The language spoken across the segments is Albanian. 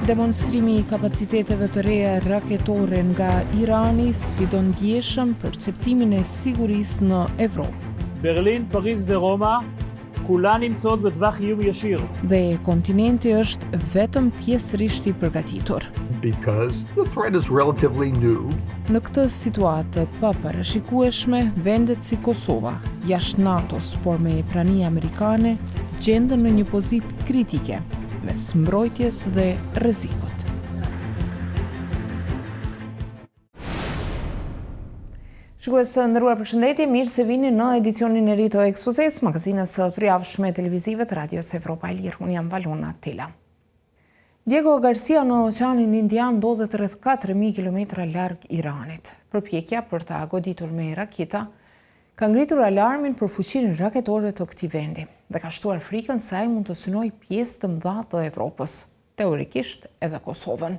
Demonstrimi I kapaciteteve të reja raketore nga Irani sfidon ndjeshëm perceptimin e sigurisë në Evropë. ברלין, פריז ורומא, כולן נמצאות בטווח איום ישיר. Dhe kontinenti është vetëm pjesërisht I përgatitur. Because the threat is relatively new. Në këtë situatë pa parashikueshme, vendet si Kosova, jashtë NATO-s, por me prani amerikane, gjenden në një pozitë kritike, mes mbrojtjes dhe rrezikut. Shikues të nderuar, përshëndetje, mirë se vini në edicionin e ri të Ekspozes, magazinës së përjavshme televizive të Radios Evropa e Lirë. Unë jam Valona Tela. Diego Garcia në Oqeanin Indian ndodhet rreth 4000 km larg Iranit. Përpjekja për ta goditur me raketa ka ngritur alarmin për fuqinë raketore të këtij vendi dhe ka shtuar frikën se ai mund të synojë pjesë të mëdha të Evropës, teorikisht edhe Kosovën.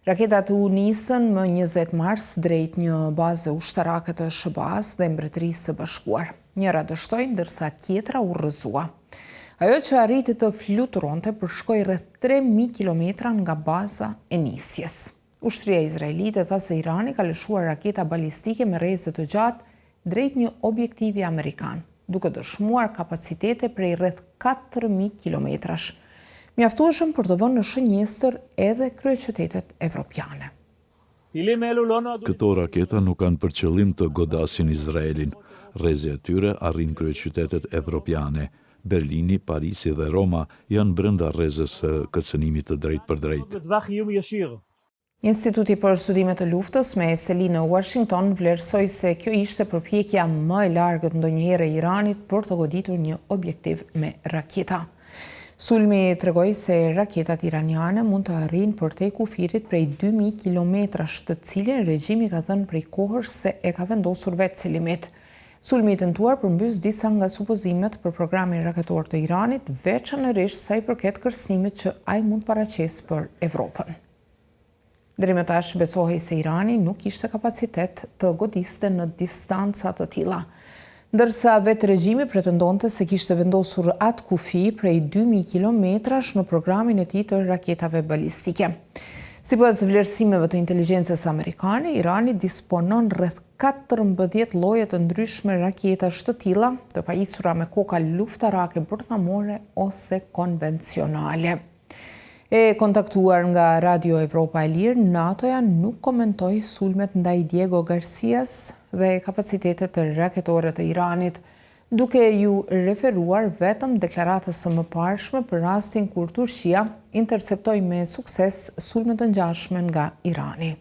Raketat u nisën më 20 mars drejt një baze ushtarake të SBA-s dhe Mbretërisë së Bashkuar. Njëra dështoi ndërsa tjetra u rrëzua. Ajo që arriti të fluturonte përshkoi rreth 3000 km nga baza e nisjes. Ushtria izraelite tha se Irani ka lëshuar raketa balistike me rreze të gjatë drejt një objektivi amerikan, duke dëshmuar kapacitete prej rreth 4000 kilometrash. Mjaftueshëm për të vënë në shënjestër edhe kryeqytetet evropiane. Këto raketa nuk kanë për qëllim të godasin Izraelin. Rrezi e tyre arrin kryeqytetet evropiane. Berlini, Parisi dhe Roma janë brenda rrezës së kërcënimit të drejtë për drejtë. Instituti për Studime të Luftës me seli në Washington vlerësoi se kjo ishte përpjekja më e largët ndonjëherë e Iranit për të goditur një objektiv me raketa. Sulmi tregoi se raketat iraniane mund të arrijnë përtej kufirit prej 2000 kilometrash, të cilin regjimi ka thënë prej kohësh se e ka vendosur vetë selimet. Sulmi I tentuar përmbys disa nga supozimet për programin raketor të Iranit, veçanërisht sa I përket kërcënimit që ai mund paraqesë për Evropën. Deri më tash besohej se Irani nuk kishte kapacitet të godiste në distanca të tilla. Ndërsa vetë regjimi pretendonte se kishte vendosur atë kufi prej 2000 kilometrash në programin e tij të raketave balistike. Sipas vlerësimeve të inteligjencës amerikane, Irani disponon rreth 14 lloje të ndryshme raketash të tilla, të pajisura me koka luftarake bërthamore ose konvencionale. E kontaktuar nga Radio Evropa e Lirë, NATO-ja nuk komentoi sulmet ndaj Diego Garcias dhe kapacitetet të raketore të Iranit, duke ju referuar vetëm deklaratës së mëparshme për rastin kur Turqia interceptoi me sukses sulme të ngjashme nga Irani.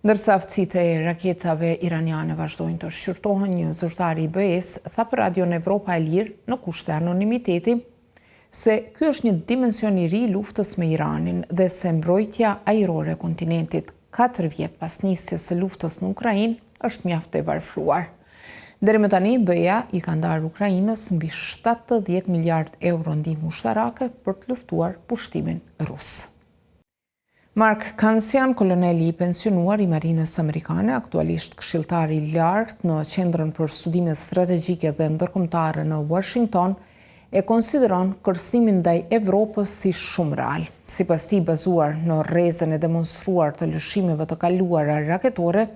Ndërsa aftësitë e raketave iraniane vazhdojnë të shqyrtohen, një zyrtar I BE-s tha për Radion Evropa e Lirë në kushte anonimiteti se ky është një dimension I ri I luftës me Iranin dhe se mbrojtja ajrore e kontinentit 4 vjet pas nisjes së luftës në Ukrainë është mjaft e varfëruar. Deri më tani BE-ja I ka ndarë Ukrainës mbi 70 miliard euro ndihmë ushtarake për të luftuar pushtimin rus. Mark Kansian, koloneli I pensionuar I Marinës Amerikane, aktualisht këshilltar I lartë në Qendrën për Studime Strategjike dhe Ndërkombëtare në Washington, e konsideron kërcënimin ndaj Evropës si shumë real. Sipas tij, bazuar në rrezën e demonstruar të lëshimeve të kaluara raketore,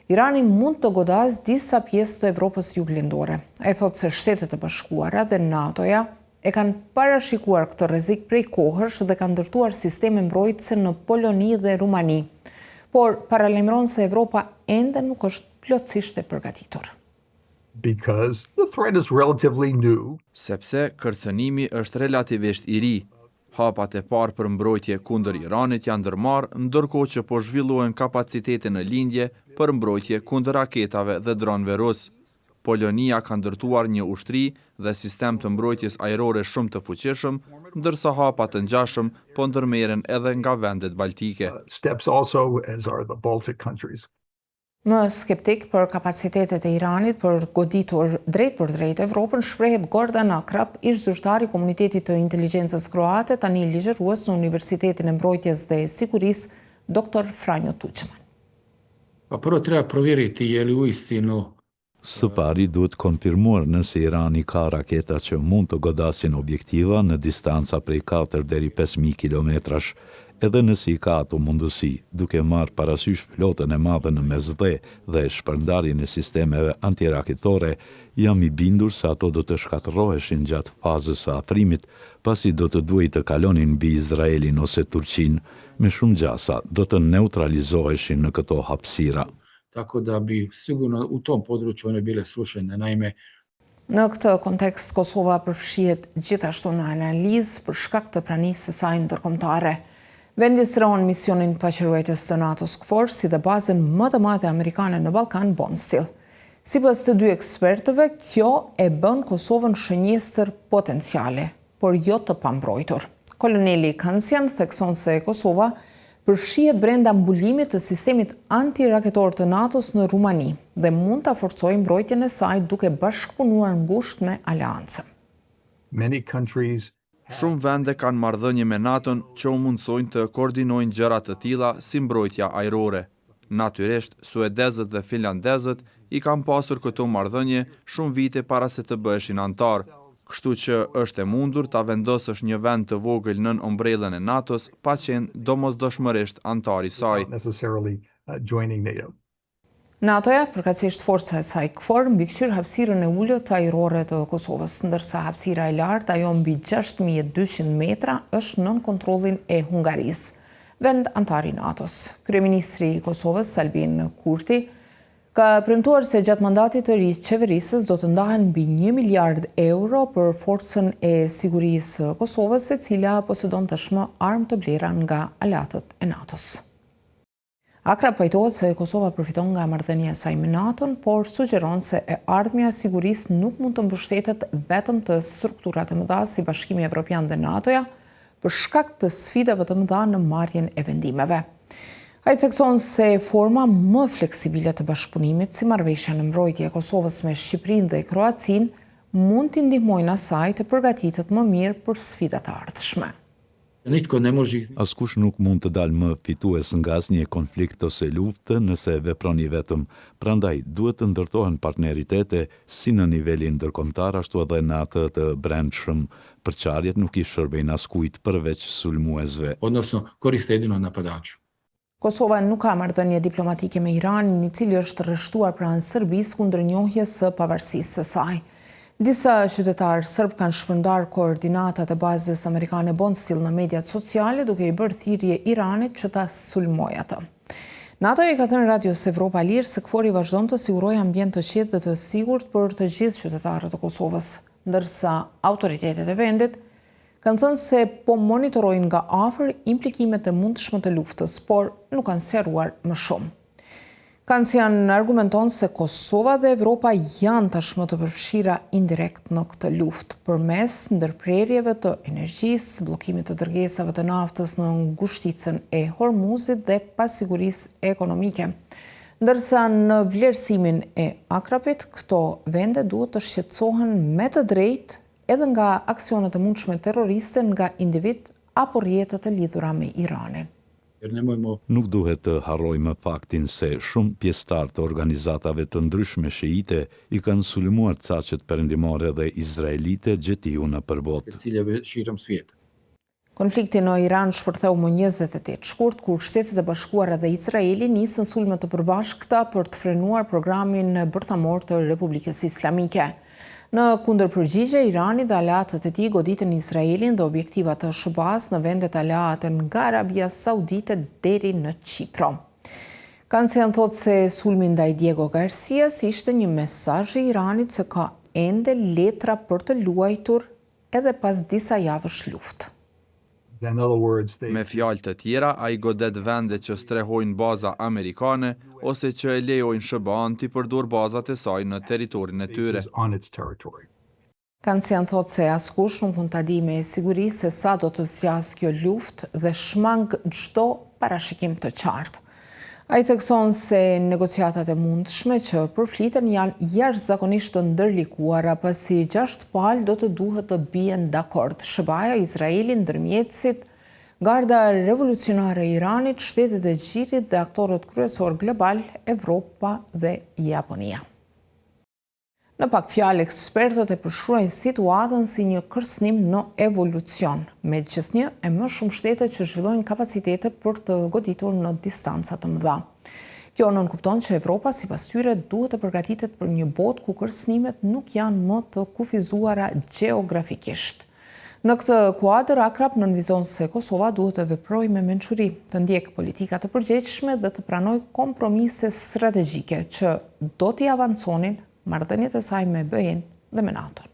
Irani mund të godasë disa pjesë të Evropës juglindore. Ai thotë se Shtetet e Bashkuara dhe NATO-ja e kanë parashikuar këtë rrezik prej kohësh dhe kanë ndërtuar sisteme mbrojtëse në Poloni dhe Rumani. Por paralajmëron se Evropa ende nuk është plotësisht e përgatitur. Because the threat is relatively new. Sepse kërcënimi është relativisht I ri. Hapat e parë për mbrojtje kundër Iranit janë ndërmarrë, ndërkohë që po zhvillohen kapacitete në lindje për mbrojtje kundër raketave dhe dronëve rus. Polonia ka ndërtuar një ushtri dhe sistem të mbrojtjes ajrore shumë të fuqishëm, ndërsa hapa të ngjashëm po ndërmerren edhe nga vendet baltike. Steps also as are the Baltic countries. Më skeptik për kapacitetet e Iranit për goditur drejt për drejt Evropën shprehet Gordan Akrap, ish zyrtari I Komunitetit të Inteligjencës Kroate, tani ligjërues në Universitetin e Mbrojtjes dhe Sigurisë, Dr. Franjo Tuđman. Pa prvo treba provjeriti je li uistinu Së pari duhet konfirmuar nëse Irani ka raketa që mund të godasin objektiva në distanca prej 4 deri 5.000 kilometrash, edhe nëse i ka ato mundësi, duke marrë parasysh flotën e madhe në mesdhe dhe shpërndarjen e sistemeve antiraketore, jam i bindur se ato do të shkatërroheshin gjatë fazës së afrimit, pasi do të duhej të kalonin mbi Izraelin ose Turqinë, me shumë gjasa do të neutralizoheshin në këto hapësira. Tako da bi sigurno u tom području one bile srušene. Naime, Në këtë kontekst, Kosova përfshihet gjithashtu në analizë për shkak të pranisë së saj ndërkombëtare. Vendi sëron misionin paqëruesës të NATO-s KFOR si dhe bazën më të madhe amerikane në Ballkan, Bondsteel. Sipas të dy ekspertëve, kjo e bën Kosovën shënjestër potenciale, por jo të pambrojtur. Koloneli Kansian thekson se Kosova përfshihet brenda mbulimit të sistemit antiraketor të NATO-s në Rumani dhe mund ta forcojë mbrojtjen e saj duke bashkëpunuar ngushtë me aleancën. Many countries Shumë vende kanë marrëdhënie me NATO-n që u mundsojnë të koordinojnë gjëra të tilla si mbrojtja ajrore. Natyrisht, suedezët dhe finlandezët i kanë pasur këto marrëdhënie shumë vite para se të bëheshin antar. Kështu që është e mundur ta vendosësh një vend të vogël nën ombrellën e NATO-s pa qenë domosdoshmërisht antar i saj. necessarily joining NATO. NATO-ja, përkatësisht forca e saj KFOR, mbikëqyr hapësirën e ulët ajrore të Kosovës, ndërsa hapësira e lartë, ajo mbi 6200 metra, është nën kontrollin e Hungarisë, vend antar i NATO-s. Kryeministri i Kosovës, Albin Kurti, ka premtuar se gjatë mandatit të ri të qeverisës do të ndahen mbi 1 miliard euro për forcën e sigurisë së Kosovës, e cila posedon tashmë armë të blera nga aleatët e NATO-s. Akra pajtohet se Kosova përfiton nga marrëdhënia e saj me NATO-n, por sugjeron se e ardhmja e sigurisë nuk mund të mbështetet vetëm të strukturat e mëdha si Bashkimi Evropian dhe NATO-ja, për shkak të sfidave të mëdha në marrjen e vendimeve. Ai thekson se forma më fleksibile të bashkëpunimit, si marrëveshja në mbrojtje e Kosovës me Shqipërinë dhe Kroacinë, mund t'i ndihmojnë asaj të përgatitet më mirë për sfidat e ardhshme. nitko ne može Askush nuk mund të dalë më fitues nga asnjë konflikt ose luftë nëse vepron i vetëm. Prandaj duhet të ndërtohen partneritete si në nivelin ndërkombëtar ashtu edhe në atë të brendshëm. Përçarjet nuk i shërbejnë askujt përveç sulmuesve. odnosno koriste jedino napadaču. Kosova nuk ka marrëdhënie diplomatike me Iranin, i cili është rreshtuar pranë Serbisë kundër njohjes së pavarësisë së saj. Disa qytetarë serb kanë shpërndar koordinatat e bazës amerikane Bondsteel në mediat sociale duke i bërë thirrje Iranit që ta sulmojë atë. NATO i ka thënë Radios Evropa Lirë se KFOR-i vazhdon të sigurojë ambient të qetë dhe të sigurt për të gjithë qytetarët e Kosovës, ndërsa autoritetet e vendit kanë thënë se po monitorojnë nga afër implikimet e mundshme të luftës, por nuk kanë sqaruar më shumë. Kansian argumenton se Kosova dhe Evropa janë tashmë të përfshira indirekt në këtë luftë përmes ndërprerjeve të energjisë, bllokimit të dërgesave të naftës në ngushticën e Hormuzit dhe pasigurisë ekonomike. Ndërsa në vlerësimin e Akrapit, këto vende duhet të shqetësohen me të drejtë edhe nga aksionet e mundshme terroriste nga individ apo rrjete të lidhura me Iranin. Nuk duhet të harrojmë faktin se shumë pjesëtar të organizatave të ndryshme shiite i kanë sulmuar caqet perëndimore dhe izraelite gjetiu në përbot. ciljeve širom svijeta. Konflikti në Iran shpërtheu më 28 shkurt, kur Shtetet e Bashkuara dhe Izraeli nisën sulme të përbashkëta për të frenuar programin bërthamor të Republikës Islamike. Në kundërpërgjigje, Irani dhe aleatët e tij goditën Izraelin dhe objektiva të SHBA-s në vendet aleate nga Arabia Saudite deri në Qipro. Kansian thotë se sulmi ndaj Diego Garcias ishte një mesazh i Iranit se ka ende letra për të luajtur edhe pas disa javësh luftë. In other words, they Me fjalë të tjera, ai godet vende që strehojnë baza amerikane ose që e lejojnë SHBA-n të përdor bazat e saj në territorin e tyre. is on its territory. Kansian thotë se askush nuk mund ta di me siguri se sa do të zgjasë kjo luftë dhe shmang çdo parashikim të qartë. Ai thekson se negociatat e mundshme që përfliten janë jashtëzakonisht të ndërlikuara, pasi 6 palë do të duhet të bien dakord: SHBA-ja, Izraeli, ndërmjetësit, Garda Revolucionare e Iranit, Shtetet e Gjirit dhe aktorët kryesor global, Evropa dhe Japonia. Në pak fjalë, ekspertët e përshkruajnë situatën si një kërcënim në evolucion, megjithatë e më shumë shtete që zhvillojnë kapacitete për të goditur në distanca të mëdha. Kjo nënkupton që Evropa sipas tyre duhet të përgatitet për një botë ku kërcënimet nuk janë më të kufizuara gjeografikisht. Në këtë kuadër, Akrap nënvizon se Kosova duhet të veprojë me mençuri, të ndjekë politika të përgjegjshme dhe të pranojë kompromise strategjike që do t'i avanconin marrëdhëniet e saj me BE-n dhe me NATO-n.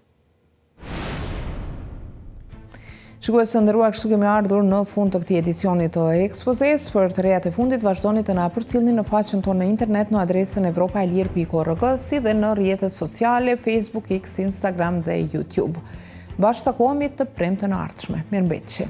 Shikues të nderuar, kështu kemi ardhur në fund të këtij edicioni të ekspozes. Për të rejat e fundit, vazhdoni të na përcjellni në faqen tonë në internet në adresën evropaelir.org, si dhe në rrjetet sociale, Facebook, X, Instagram dhe YouTube. Bashkë takohemi të premten e ardhshme. Mirëmbëjtje.